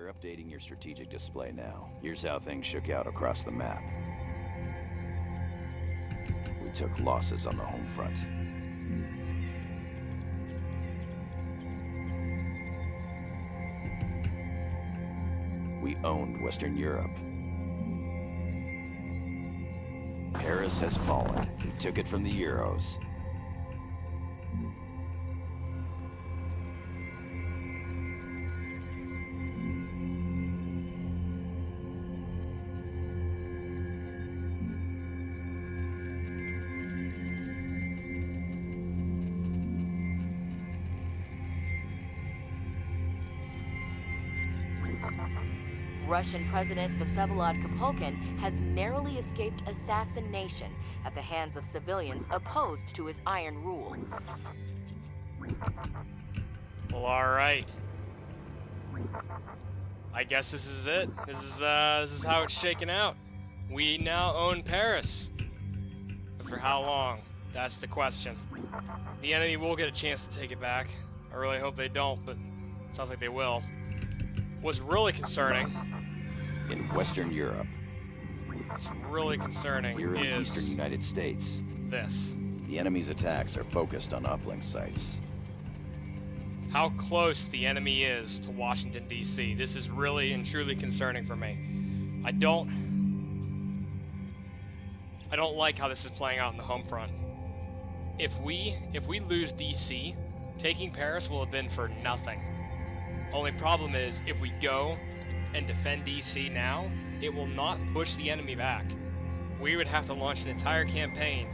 We're updating your strategic display now. Here's how things shook out across the map. We took losses on the home front. We owned Western Europe. Paris has fallen. We took it from the Euros. Russian President Vsevolod Kapulkin has narrowly escaped assassination at the hands of civilians opposed to his iron rule. Well, alright. I guess this is it. This is how it's shaken out. We now own Paris. But for how long? That's the question. The enemy will get a chance to take it back. I really hope they don't, but it sounds like they will. What's really concerning In Western Europe. What's really concerning Here in the is eastern United States. this. The enemy's attacks are focused on uplink sites. How close the enemy is to Washington, D.C. This is really and truly concerning for me. I don't like how this is playing out in the home front. If we lose D.C., taking Paris will have been for nothing. Only problem is, if we go and defend D.C. now, it will not push the enemy back. We would have to launch an entire campaign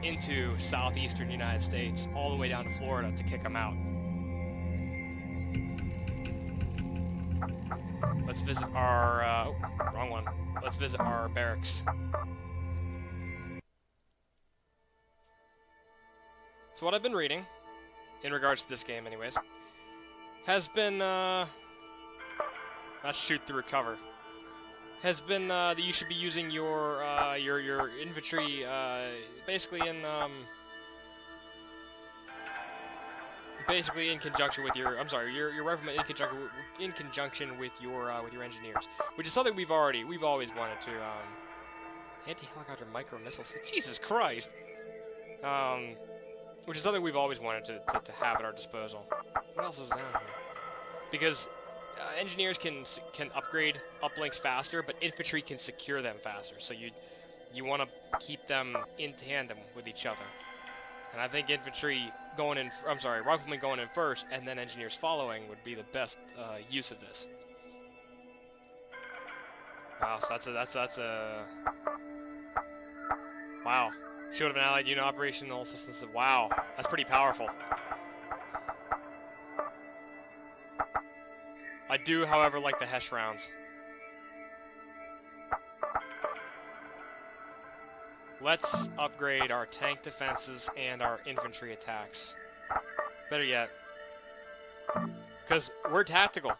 into southeastern United States, all the way down to Florida, to kick them out. Let's visit our, oh, wrong one. Let's visit our barracks. So what I've been reading, in regards to this game anyways, has been, not shoot through cover, has been that you should be using your infantry basically in conjunction with your your riflemen in conjunction with your engineers, which is something we've always wanted to anti-helicopter micro missiles. Jesus Christ. Which is something we've always wanted to have at our disposal. What else is down here? Because engineers can upgrade uplinks faster, but infantry can secure them faster. So you want to keep them in tandem with each other. And I think riflemen going in first, and then engineers following would be the best use of this. Wow, so that's a wow. Shield of an allied unit operational assistance. Wow, that's pretty powerful. I do, however, like the Hesh rounds. Let's upgrade our tank defenses and our infantry attacks. Better yet, because we're tactical.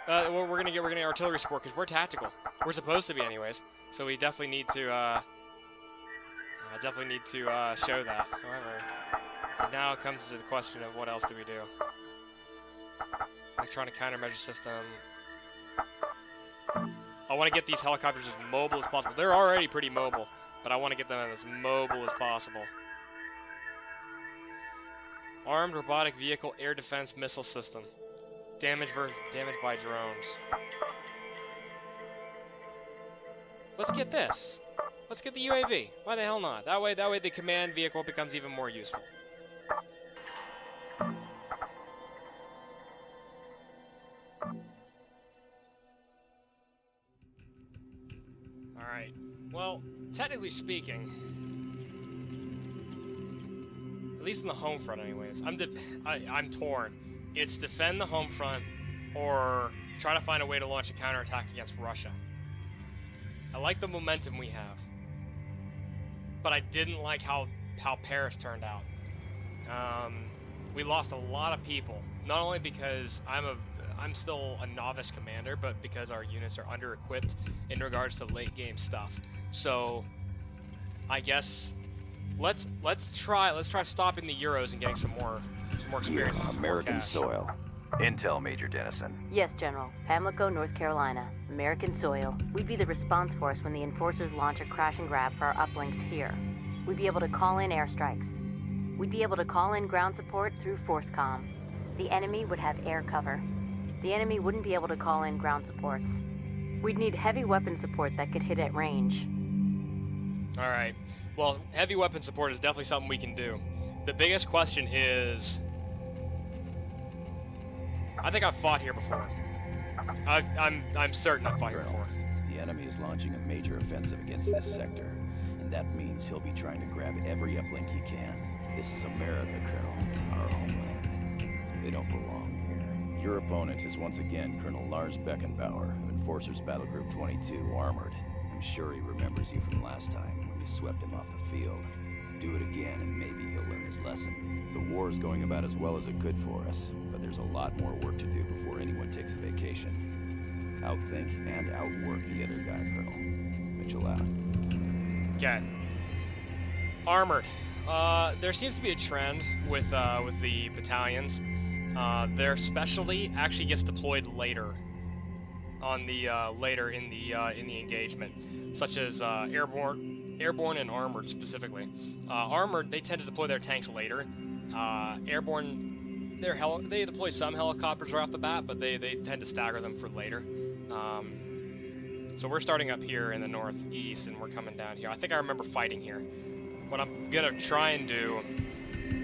We're gonna get artillery support because we're tactical. We're supposed to be, anyways. So we definitely need to. Show that. However, now it comes to the question of what else do we do? Electronic countermeasure system. I want to get these helicopters as mobile as possible. They're already pretty mobile, but I want to get them as mobile as possible. Armed robotic vehicle air defense missile system. Damage by drones. Let's get this. Let's get the UAV. Why the hell not? That way the command vehicle becomes even more useful. Alright. Well, technically speaking, at least in the home front anyways, I'm torn. It's defend the home front or try to find a way to launch a counterattack against Russia. I like the momentum we have. But I didn't like how Paris turned out. We lost a lot of people, not only because I'm still a novice commander, but because our units are under-equipped in regards to late-game stuff. So, I guess let's try stopping the Euros and getting some more experience Here on American soil, Intel, Major Dennison. Yes, General. Pamlico, North Carolina. American soil. We'd be the response force when the enforcers launch a crash and grab for our uplinks here. We'd be able to call in airstrikes. We'd be able to call in ground support through ForceComm. The enemy would have air cover. The enemy wouldn't be able to call in ground supports. We'd need heavy weapon support that could hit at range. Alright. Well, heavy weapon support is definitely something we can do. The biggest question is... I think I've fought here before. I'm certain I've fought here before. The enemy is launching a major offensive against this sector, and that means he'll be trying to grab every uplink he can. This is America, Colonel, our homeland. They don't belong here. Your opponent is once again Colonel Lars Beckenbauer of Enforcers Battle Group 22, armored. I'm sure he remembers you from last time when you swept him off the field. Do it again and maybe he'll learn his lesson. The war's going about as well as it could for us, but there's a lot more work to do before anyone takes a vacation. Outthink and outwork the other guy, Colonel. Mitchell out. Okay. Armored. There seems to be a trend with the battalions. Their specialty actually gets deployed later on the later in the engagement, such as airborne and armored specifically. Armored, they tend to deploy their tanks later. Airborne, they deploy some helicopters right off the bat, but they tend to stagger them for later. So we're starting up here in the northeast, and we're coming down here. I think I remember fighting here. What I'm gonna try and do,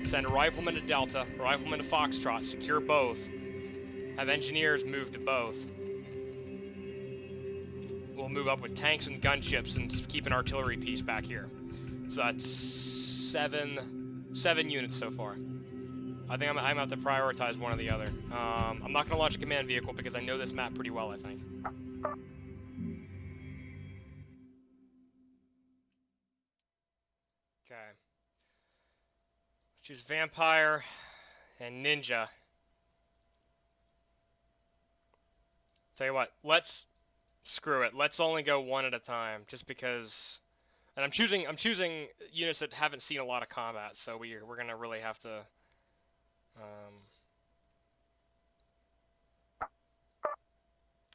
send a rifleman to Delta, a rifleman to Foxtrot, secure both, have engineers move to both. We'll move up with tanks and gunships and keep an artillery piece back here. So that's seven units so far. I think I'm gonna have to prioritize one or the other. I'm not gonna launch a command vehicle because I know this map pretty well, I think. Okay. Let's choose Vampire and Ninja. Tell you what, screw it. Let's only go one at a time, just because. And I'm choosing units that haven't seen a lot of combat, so we're gonna really have to.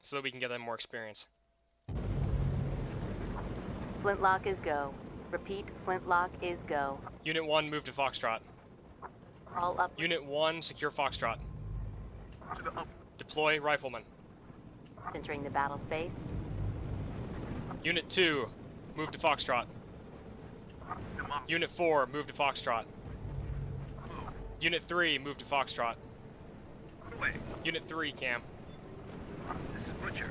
So that we can get them more experience. Flintlock is go. Repeat, Flintlock is go. Unit 1, move to Foxtrot. All up. Unit 1, secure Foxtrot. Deploy Rifleman. Entering the battle space. Unit 2, move to Foxtrot. Unit 4, move to Foxtrot. Unit 3, move to Foxtrot. Unit 3, Cam. This is Butcher.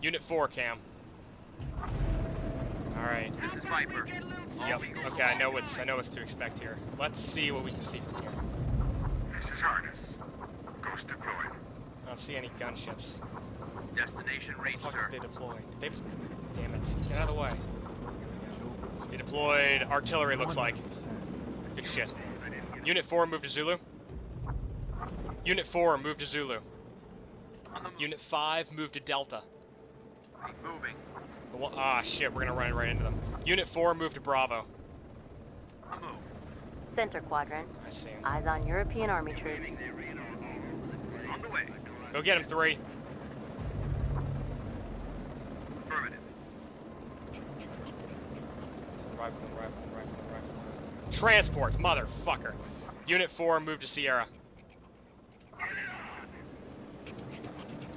Unit 4, Cam. Alright. This is Viper. Yep. Okay, I know what's to expect here. Let's see what we can see from here. This is Harness. Ghost deployed. I don't see any gunships. Destination reached, Fuck, sir. they deployed. Damn it. Get out of the way. They deployed artillery, looks like. Good shit. Unit 4, move to Zulu. Unit 4, move to Zulu. Unit 5, move to Delta. Moving. Ah, shit, we're gonna run right into them. Unit 4, move to Bravo. Move. Center quadrant. I see him. Eyes on European army troops. On the way. Go get him, 3. Affirmative. Rifleman. Transports, motherfucker. Unit 4, move to Sierra.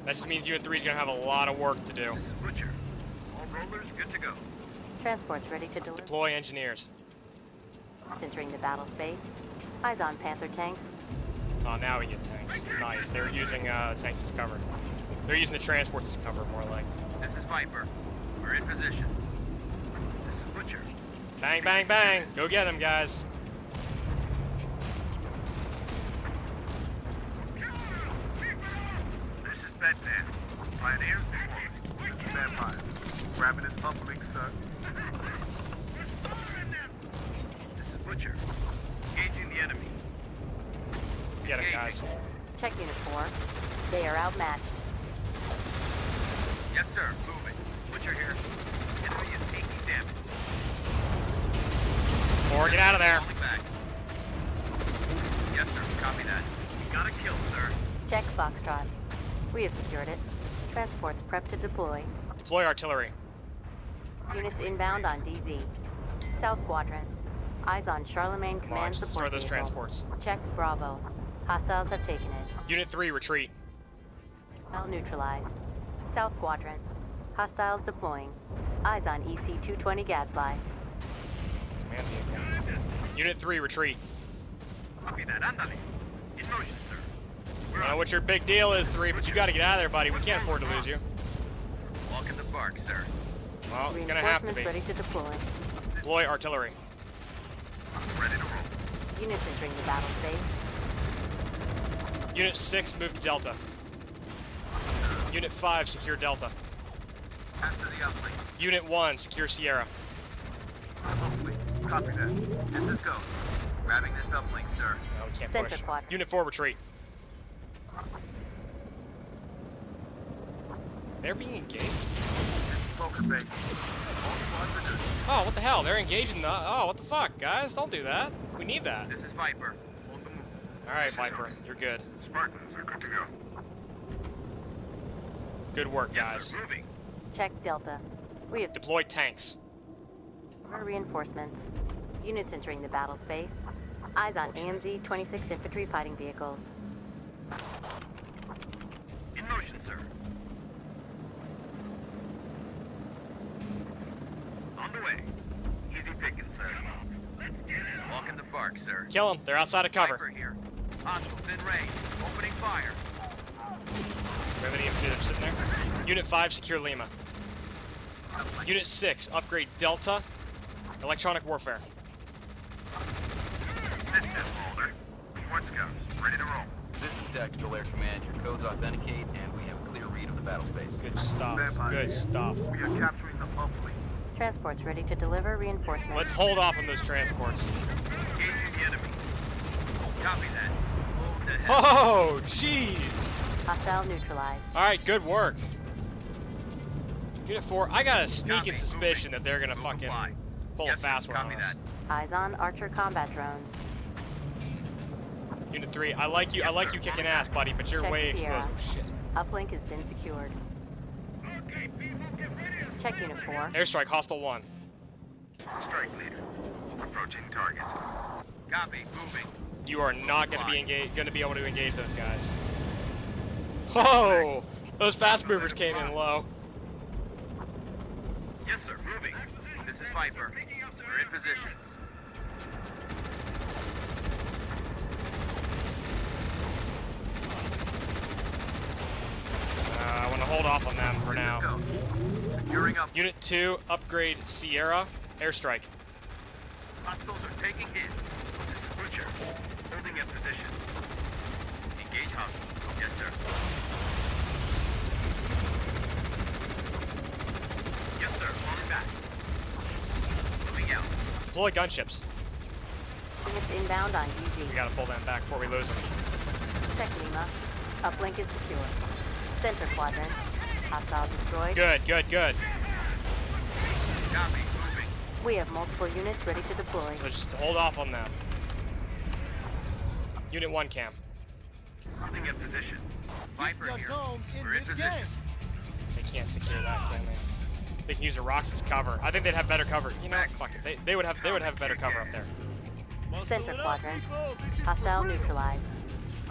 That just means Unit 3 is gonna have a lot of work to do. This is Butcher. All rollers good to go. Transports ready to deliver. Deploy engineers. Entering the battle space. Eyes on Panther tanks. Oh, now we get tanks. Nice. They're using tanks as cover. They're using the transports as cover, more like. This is Viper. We're in position. This is Butcher. Bang, bang, bang! Go get them, guys. This is Bedman. Pioneers deployed. This is Vampire. Grabbing his uplink, sir. This is Butcher. Engaging the enemy. Get them, guys. Check Unit 4. They are outmatched. Yes, sir. Moving. Butcher here. Enemy is taking damage. Or get out of there. Falling back. Yes, sir. Copy that. Got a kill, sir. Check Foxtrot. We have secured it. Transports prepped to deploy. Deploy artillery. Units inbound on DZ. South Quadrant. Eyes on Charlemagne Come on, Command just Support destroy those vehicle. transports. Check Bravo. Hostiles have taken it. Unit 3, retreat. Well neutralized. South Quadrant. Hostiles deploying. Eyes on EC-220 Gadfly. Command vehicle. Unit 3, retreat. Copy that. Andale. In motion, sir. I don't know what your big deal is, 3, but you gotta get out of there, buddy. We can't afford to lose you. Walk in the park, sir. Well, it's gonna have to be. Reinforcements ready to deploy. Deploy artillery. Ready to roll. Units entering the battle space. Unit 6, move to Delta. Unit 5, secure Delta. After the uplink. Unit 1, secure Sierra. Copy that. This is go. Grabbing this uplink, sir. No, we can't Center push. quadrant. Unit 4, retreat. They're being engaged? This is Poker Bay. All squads are good. Oh, what the hell? They're engaging the... Oh, what the fuck, guys? Don't do that. We need that. This is Viper. Hold the move. Alright, Viper. You're good. Spartans are good to go. Good work, Yes, guys. sir. Moving. Check Delta. We have Deploy tanks. reinforcements. Units entering the battle space. Eyes on AMZ 26 infantry fighting vehicles. In motion, sir. On the way. Easy pickings, sir. Let's get it. Walk in the park, sir. Kill them. They're outside of cover. Viper here. Hostiles in range. Opening fire. We have any infantry that's sitting there? Unit 5, secure Lima. Unit 6, upgrade Delta. Electronic warfare. This is Mulder. Report scouts. Ready to roll. This is Tactical Air Command. Your codes authenticate, and we have a clear read of the battle space. Good stuff. Vampire. Good stuff. We are capturing the uplink. Transports ready to deliver reinforcements. Let's hold off on those transports. Engaging the enemy. Copy that. Hold the hell. Oh, jeez. Hostile neutralized. Alright, good work. Unit 4, I got a sneaking Copy. suspicion that they're gonna Move fucking fly. pull Yes, a sir. fast one on Copy us. that. Eyes on Archer combat drones. Unit 3, I like you Yes, sir. sir. Kicking ass, buddy, but you're Check way Sierra. exposed. Oh, shit. Uplink has been secured. Okay, people, get ready to Check Unit 4. Airstrike, hostile 1. strike leader. Approaching target. Copy. Moving. You are not gonna be able to engage those guys. Whoa! Those fast movers came in low. Yes, sir. Moving. This is Viper. We're in positions. I want to hold off on them for now. This is go. Securing up. Unit 2, upgrade Sierra. Airstrike. Hostiles are taking hits. This is Butcher. Holding a position. Engage hostile. Yes, sir. Yes, sir. Falling back. Moving out. Deploy gunships. Units inbound on We UG. gotta pull them back before we lose them. Check Lima. Uplink is secure. Center quadrant. Hostile destroyed. Good, good, good. Copy. Moving. We have multiple units ready to deploy. So just hold off on them. Unit 1 cam. Holding a position. Viper your here. domes in We're in this position. game. They can't secure that, can they? They can use the rocks as cover. I think they'd have better cover. You know, fuck it. They would have better cover up there. Center Muscle it up, quadrant. people. This is Hostile for real. neutralized.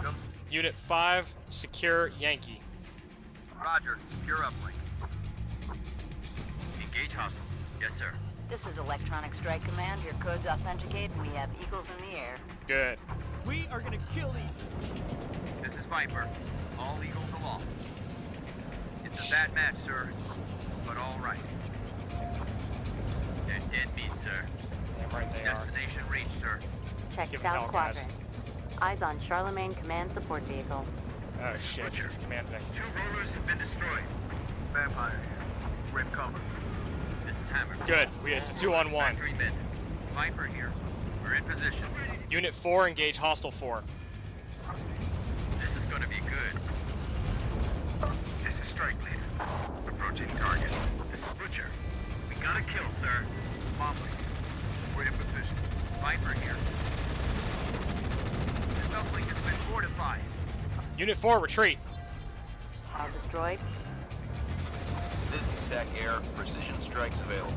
Go. Unit 5, secure Yankee. Roger. Secure uplink. Engage hostiles. Yes, sir. This is Electronic Strike Command. Your codes authenticate, and we have Eagles in the air. Good. We are gonna kill these. This is Viper. All Eagles along. It's a bad match, sir, but all right. They're dead meat, sir. Damn right they are. Destination reached, sir. Check Give 'em hell, South guys. quadrant. Eyes on Charlemagne Command support vehicle. Oh shit. Butcher. Command thing. 2 rollers have been destroyed. Vampire here. Rip cover. This is Hammer. Good. It's a 2-on-1. Factory vent. Viper here. We're in position. Unit 4, engage hostile 4. This is gonna be good. This is strike leader. Approaching target. This is Butcher. We got a kill, sir. Pamlico. We're in position. Viper here. This uplink has been fortified. Unit 4, retreat. All destroyed. This is Tech Air. Precision strikes available.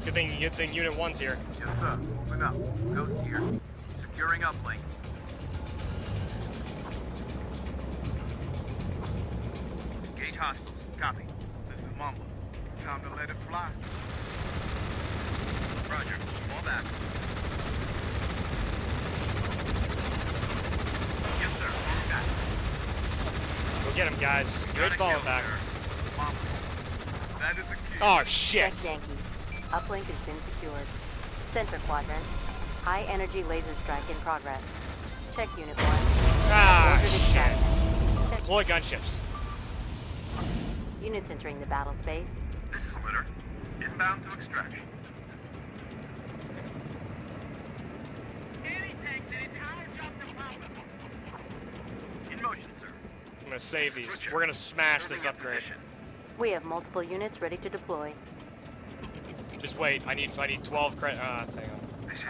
Good thing Unit 1's here. Yes, sir. Moving up. Ghost here. Securing uplink. Engage hostiles. Copy. This is Mamba. Time to let it fly. Roger. Fall back. Yes, sir. Falling back. Go get him, guys. Good Gotta falling kill, back. sir. Mamba. That is a key. Oh, shit. Check Yankee. Uplink has been secured. Center quadrant. High energy laser strike in progress. Check Unit 1. Ah, Ordered shit. extraction. Check Deploy gunships. units entering the battle space. This is Litter. Inbound to extraction. In motion, sir. I'm gonna save these. We're gonna smash this upgrade. We have multiple units ready to deploy. Just wait. I need 12 credit. Hang on. This is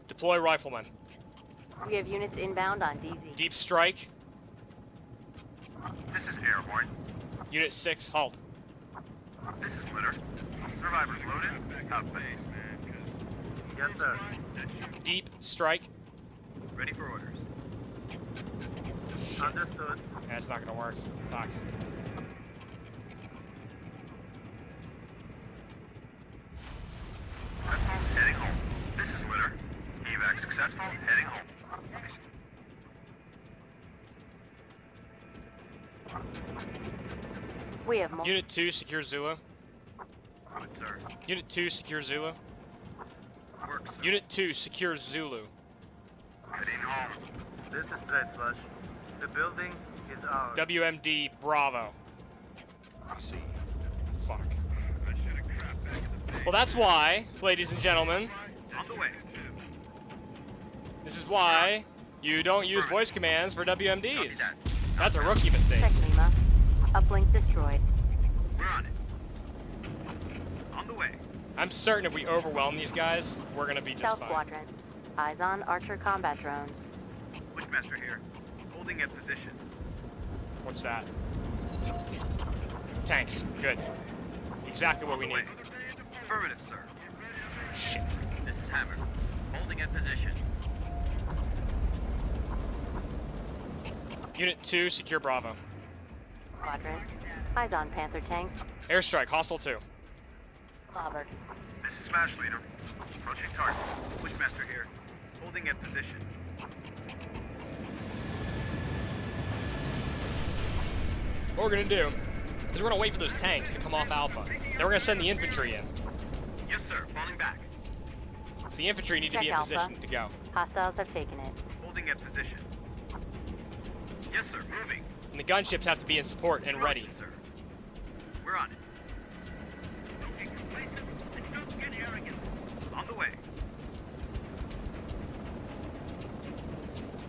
Deploy riflemen. We have units inbound on DZ. Deep strike. This is Airborne. Unit 6, halt. This is Litter. Survivors loaded. Out base, man. Yes, sir. Deep strike. Ready for orders. Understood. That's not gonna work. Fuck. Heading home. This is Litter. Evac successful. Heading home. We have multiple. Unit 2, secure Zulu. Good, sir. Unit 2, secure Zulu. Work, sir. Unit 2, secure Zulu. Heading home. This is Threat Flush. The building is ours. WMD, Bravo. I see. Fuck. Well, that's why, ladies and gentlemen, On the way. this is why you don't use voice commands for Copy WMDs. that. That's a rookie mistake. Check Lima. Uplink destroyed. We're on it. On the way. I'm certain if we overwhelm these guys, we're gonna be just South fine. quadrant. Eyes on Archer combat drones. Wishmaster here. Holding at position. What's that? Tanks. Good. Exactly what we need. Affirmative, sir. Shit. This is Hammer. Holding at position. Unit 2, secure Bravo. Quadrant. Eyes on Panther tanks. Airstrike, hostile 2. Clobbered. This is Smash Leader. Approaching target. Wishmaster here. Holding at position. What we're gonna do is we're gonna wait for those tanks to come off Alpha. Then we're gonna send the infantry in. Yes, sir. Falling back. So the infantry need to be Check in Alpha. position to go. Hostiles have taken it. Holding at position. Yes, sir. Moving. And the gunships have to be in support and ready. Motion, sir. We're on it. On the way.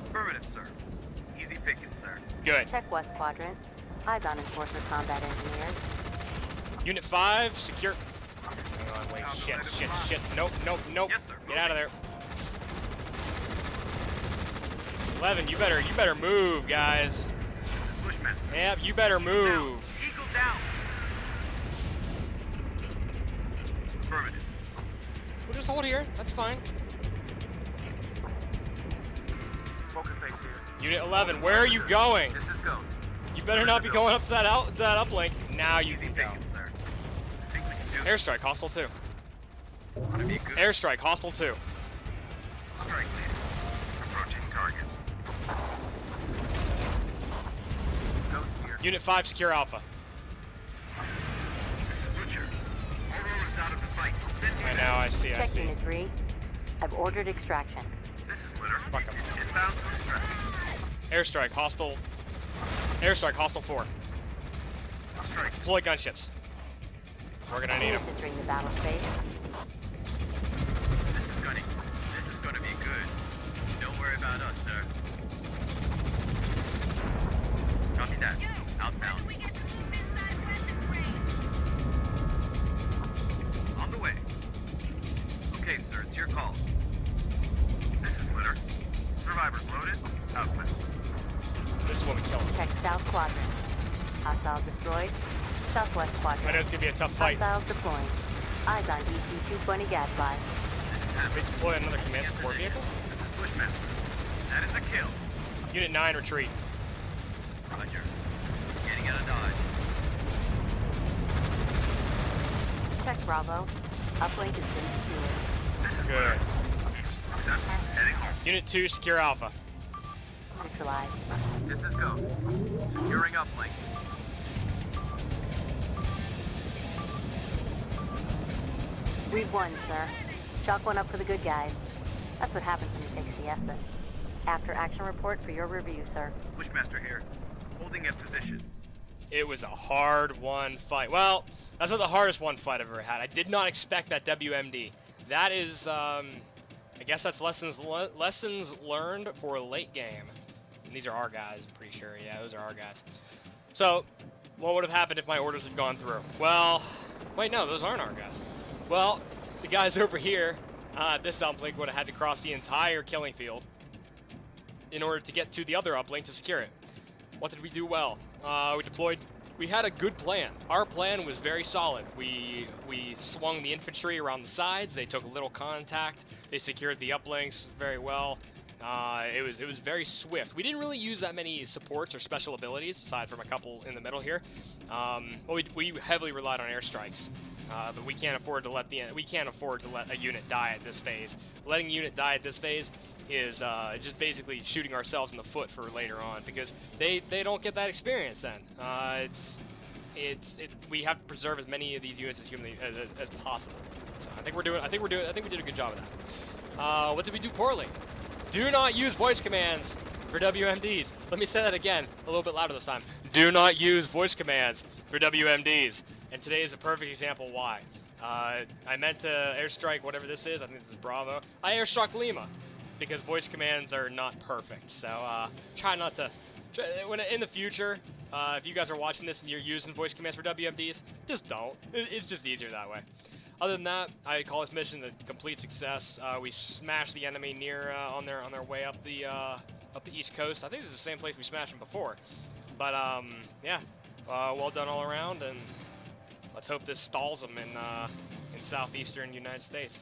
Affirmative, sir. Easy picking, sir. Good. Check West quadrant. Eyes on Enforcer combat engineers. Unit 5, secure. Hang on, wait. Shit. Nope. Yes, sir. Get out of there. 11, you better move, guys. This is Bushmaster. Yep, you better move. Down. Eagle down. Affirmative. We'll just hold here. That's fine. Poker face here. Unit 11, where are you going? This is Ghost. You better not be going up to that uplink. Now you Easy can go. picking, sir. I think we can do Airstrike, hostile 2. Wanna be good? Airstrike, hostile 2. Strike leader. Approaching target. Ghost here. Unit 5, secure Alpha. This is Butcher. Aurora's out of the fight. Send I you know, I see. Check Unit 3. I've ordered extraction. This is Litter. Fuck 'em. Inbound to extraction. Airstrike, hostile. Airstrike, hostile 4. Strike. Deploy gunships. We're gonna need them. Units entering the battle space. This is gonna be good. Don't worry about us, sir. Copy that. Outbound. On the way. Okay, sir, it's your call. This is Litter. Survivors loaded. Outbound. This is what we kill them. Check South Quadrant. Hostiles destroyed. Southwest I know Quadrant. it's gonna be a tough fight. Hostiles deploying. Eyes on EC-220 Gadfly. We deploy another command support vehicle. This is Bushmaster. That is a kill. Unit 9 retreat. Roger. Getting out of dodge. Check Bravo. Uplink has been secured. This is Good. Accept. Heading home. Unit 2 secure Alpha. Neutralized. This is Ghost. Securing uplink. We've won, sir. Chalk one up for the good guys. That's what happens when you take siestas. After action report for your review, sir. Bushmaster here. Holding a position. It was a hard-won fight. Well, that's not the hardest one fight I've ever had. I did not expect that WMD. That is, I guess that's lessons learned for late game. And these are our guys, I'm pretty sure. Yeah, those are our guys. So, what would have happened if my orders had gone through? Well, wait, no, those aren't our guys. Well, the guys over here, this uplink would have had to cross the entire killing field in order to get to the other uplink to secure it. What did we do well? We deployed. We had a good plan. Our plan was very solid. We swung the infantry around the sides. They took little contact. They secured the uplinks very well. It was very swift. We didn't really use that many supports or special abilities aside from a couple in the middle here. Well, we heavily relied on airstrikes. But we can't afford to let a unit die at this phase. Letting a unit die at this phase is just basically shooting ourselves in the foot for later on, because they don't get that experience then. We have to preserve as many of these units as possible. So I think we did a good job of that. What did we do poorly? Do not use voice commands for WMDs. Let me say that again, a little bit louder this time. Do not use voice commands for WMDs. And today is a perfect example why. I meant to airstrike whatever this is. I think this is Bravo. I airstruck Lima because voice commands are not perfect. So try not to. In the future, if you guys are watching this and you're using voice commands for WMDs, just don't. It's just easier that way. Other than that, I call this mission a complete success. We smashed the enemy near on their way up the East Coast. I think this is the same place we smashed them before. But yeah, well done all around, and let's hope this stalls them in southeastern United States.